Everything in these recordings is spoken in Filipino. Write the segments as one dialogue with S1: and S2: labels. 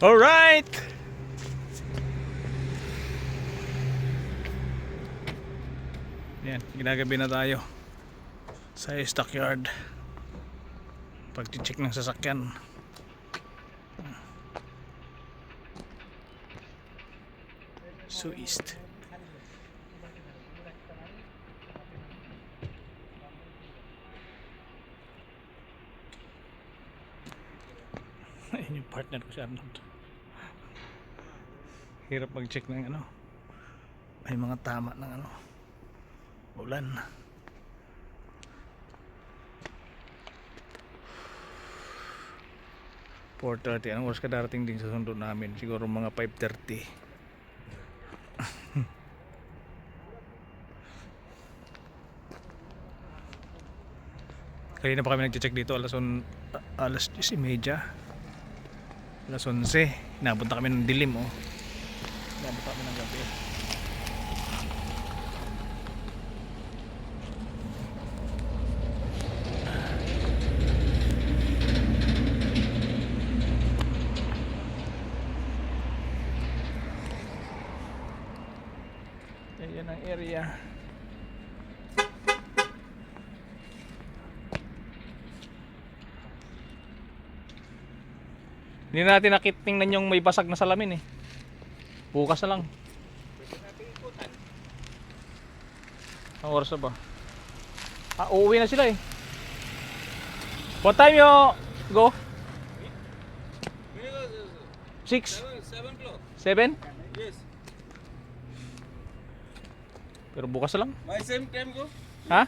S1: Alright! Yan, ginagabi na tayo sa stockyard. Pag-check ng sasakyan. East. Ayun yung partner ko si Arnold. Hirap mag-check ng ano. May mga tama ng ano. Ulan. (4:30). Anong oras ka darating din sa sundo namin? Siguro mga 5:30. Kanina pa kami nag-check dito alas 10:30. Alas 11. Napunta kami ng dilim oh. Napunta kami ng gabi. Ayan ang area. Hindi natin nakitingnan yung may basag na salamin eh. Bukas na lang. Ang oras na ba? Uuwi na sila eh. What time you go? 6?
S2: 7 o'clock.
S1: 7?
S2: Yes.
S1: Pero bukas na lang.
S2: My same time go.
S1: Ha?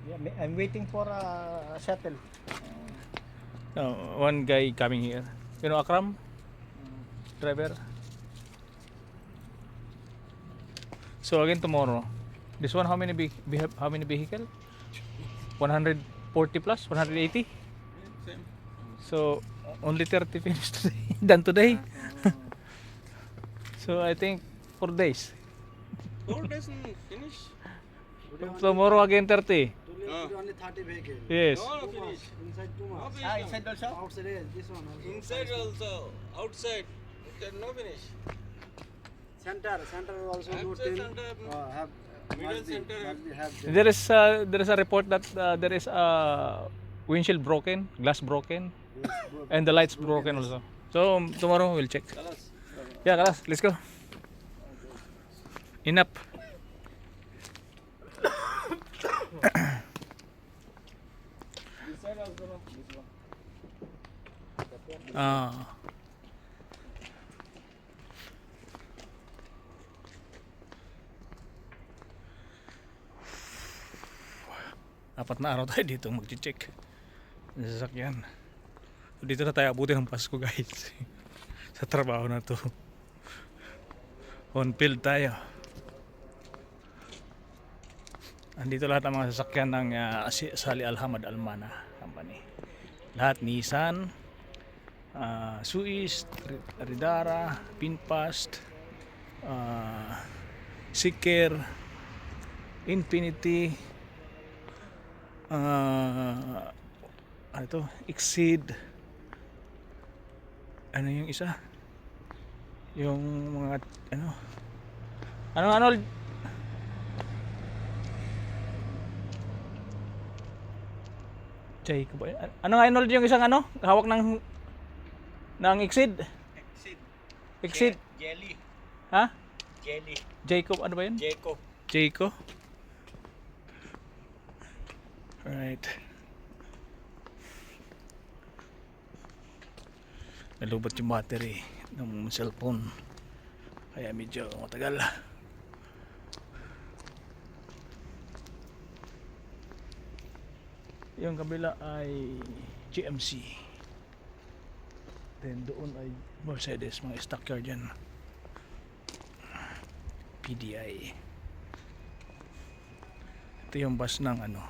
S3: Yeah, I'm waiting for a shuttle.
S1: No, one guy coming here. You know Akram? Driver. So again tomorrow. This one how many vehicle? 140 plus, 180.
S2: Same.
S1: So only 30 finished today. Done today. So I think 4 days.
S2: 4 days and finish.
S1: Tomorrow again 30.
S3: Only 30 vehicles.
S1: Yes.
S2: No, finish.
S3: Inside too
S2: No
S3: much.
S2: finish.
S3: Inside also? Outside is this one also.
S2: Inside also. Outside. No finish.
S3: Center also do
S2: Outside
S3: till
S2: center,
S3: have
S2: middle
S3: must be-
S2: center
S3: must be have them.
S1: There is a report that there is a windshield broken, glass broken, and the lights broken also. So tomorrow we'll check.
S2: Kalas.
S1: Yeah, kalas, let's go. Enough.
S2: Inside also. This one.
S1: Ah. Apat na araw tayo dito mag-check sa sasakyan. So, dito na tayo abutin ng Pasko guys. Sa trabaho na to. On field tayo. Andito lahat ng mga sasakyan ng Sali Alhamad Almana Company. Lahat Nissan, Suis, Ridara, Pinfast, Seeker, Infinity, ano to? Exceed. Ano yung isa? Yung mga ano Jacob. Ano nga Arnold yung isang ano? Hawak ng Exceed. Exceed.
S2: Jelly.
S1: Ha?
S2: Jelly.
S1: Jacob ano ba yun?
S2: Jeko.
S1: Jayco. Alright. Nalubot yung battery ng cellphone. Kaya medyo matagal. Yung kabila ay GMC. Then doon ay Mercedes, mga stockyard yan. PDI. Ito yung bus ng ano,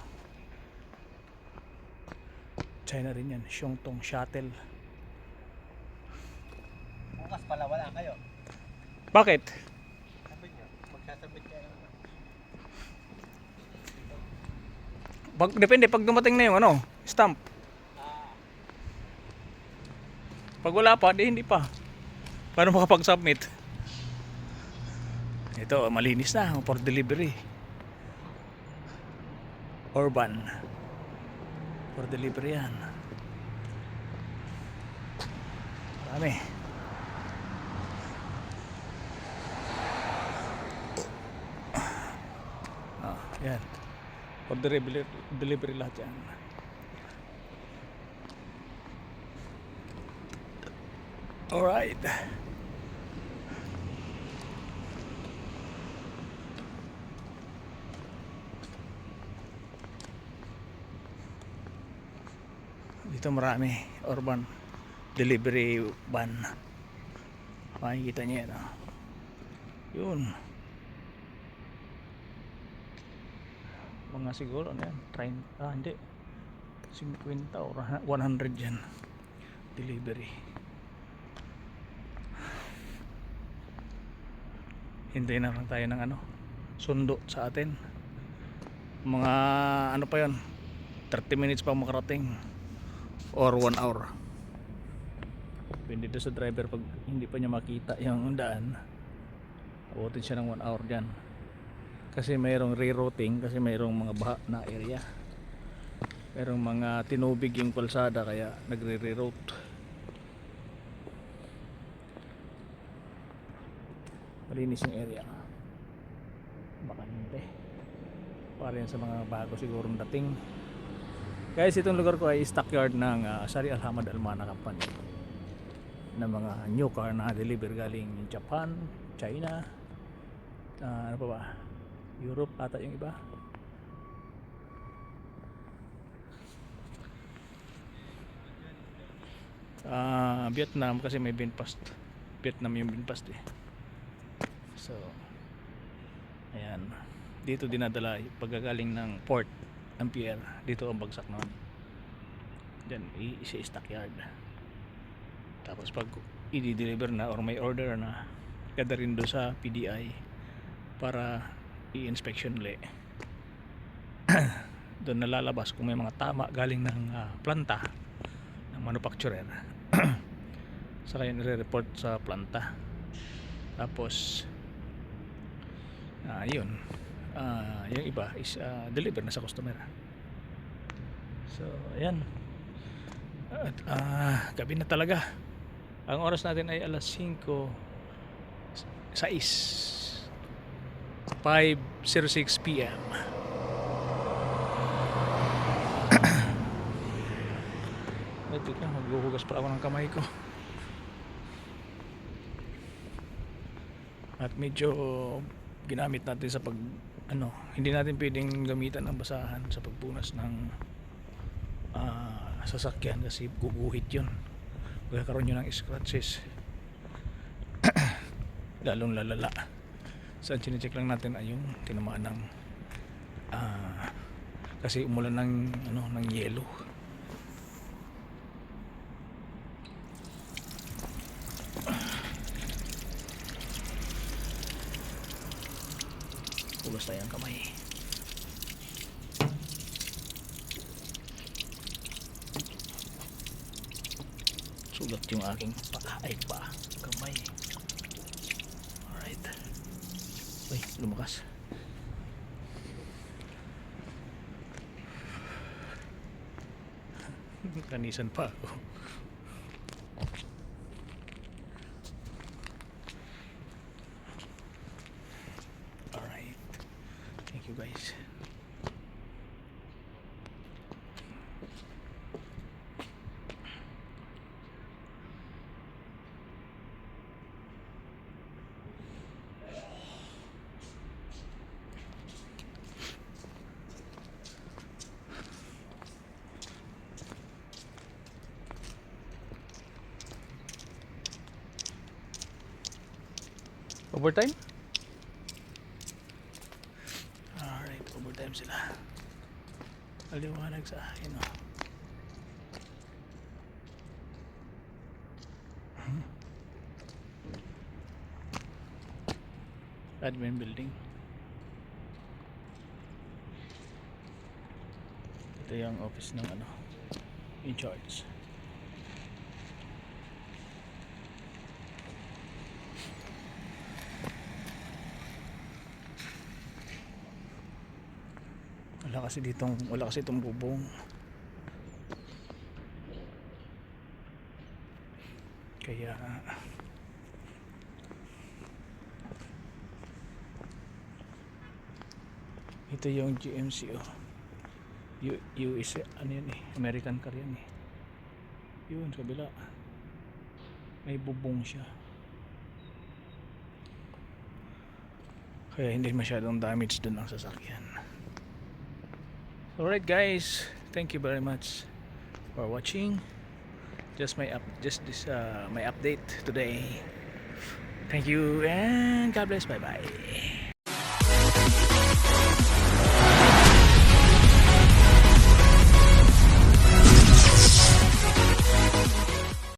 S1: China rin yan, Shuangtong Shuttle.
S3: Bukas pala wala kayo.
S1: Bakit?
S3: Sabi niyo, magsasabit kayo.
S1: Depende pag dumating na yung ano, stamp. Pag wala pa, di hindi pa. Paano makapag-submit? Ito, malinis na for delivery. Urban. For delivery yan. Marami. Yan. For delivery lahat yan. Alright. Dito marami. Urban delivery van. Makikita niyo yan. Yun. Mga siguro ano yan, 30, hindi 50 or 100 yan delivery. Hintayin na lang tayo ng ano, sundo sa atin. Mga ano pa yan, 30 minutes pa makarating or 1 hour. Depende doon sa driver, pag hindi pa niya makita yung daan, abutin siya ng 1 hour dyan. Kasi mayroong rerouting, kasi mayroong mga baha na area, mayroong mga tinubig yung kalsada, kaya nagre-reroute. Malinis yung area, bakante para yan sa mga bago sigurong dating. Guys, itong lugar ko ay stockyard ng Sari Alhamad Almana Company, na mga new car na deliver galing Japan, China, ano pa ba, Europe ata yung iba. Vietnam, kasi may Vinfast. Vietnam yung Vinfast eh. So ayan, dito dinadala pagkagaling ng Port Ampere, dito ang bagsak naman. Diyan i-stockyard. Tapos pag i-deliver na or may order na, kada rin doon sa PDI para i-inspection ulit. Doon nalalabas kung may mga tama galing ng planta ng manufacturer. Saka yun i-report sa planta. Tapos yun, yung iba is deliver na sa customer. So ayan. At gabi na talaga. Ang oras natin ay alas 5:06 PM. Ito ka, maghuhugas pa ako ng kamay ko. At medyo ginamit natin sa pag hindi natin pwedeng gamitan ng basahan sa pagpunas ng sasakyan, kasi guguhit yun, magkakaroon yun ng scratches. Lalong lalala. So chinecheck lang natin ay yung tinamaan ng kasi umulan ng yelo. Hugas tayo ang kamay. Sugat yung aking kamay. Alright. Uy, lumakas. Kanisan pa ako. Alright. Thank you guys. Overtime? Alright, overtime sila. Aliwanag sa akin, oh. Admin building. Ito yung office ng in charge. kasi itong bubong. Kaya ito yung GMC US, ano yan eh, American car yan eh. Yun sa kabila may bubong siya, kaya hindi masyadong damage dun ang sasakyan. Alright guys, thank you very much for watching. Just my update today. Thank you and God bless. Bye bye.